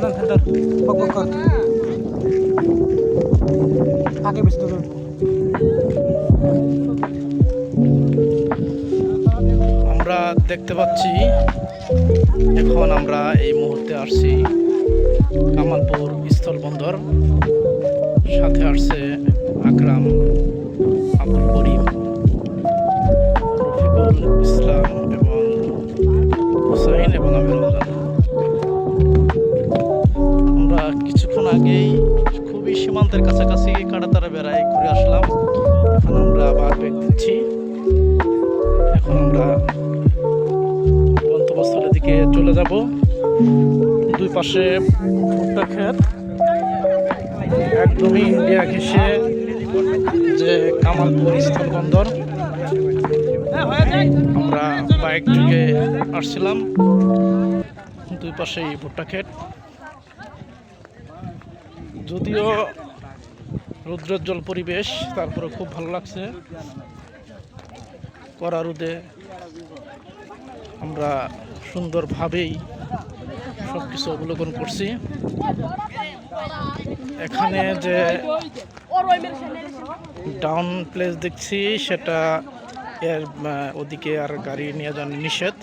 আমরা দেখতে পাচ্ছি এখন আমরা এই মুহূর্তে আসছি কামালপুর স্থলবন্দর। সাথে আসছে আকরাম, আব্দুল করিম, রফিকুল ইসলাম এবং হুসাইন এবং আমি রমজান। আমরা কিছুক্ষণ আগেই খুবই সীমান্তের কাছাকাছি কাঁটাতারা বেড়ায় ঘুরে আসলাম। এখন আমরা আবার ব্যাগ দিচ্ছি। এখন আমরা গন্তব্যস্থলের দিকে চলে যাব। দুই পাশে ভুট্টা ক্ষেত, একদমই ইন্ডিয়া ঘেঁষে যে কামালপুর স্থলবন্দর। আমরা বাইক থেকে আসছিলাম, দুই পাশেই ভুট্টা ক্ষেত। যদিও রৌদ্রোজ্জ্বল পরিবেশ, তারপরে খুব ভালো লাগছে। কড়া রোদে আমরা সুন্দরভাবেই সব কিছু অবলোকন করছি। এখানে যে ডাউন প্লেস দেখছি, সেটা এর ওদিকে আর গাড়ি নিয়ে যাওয়া নিষেধ।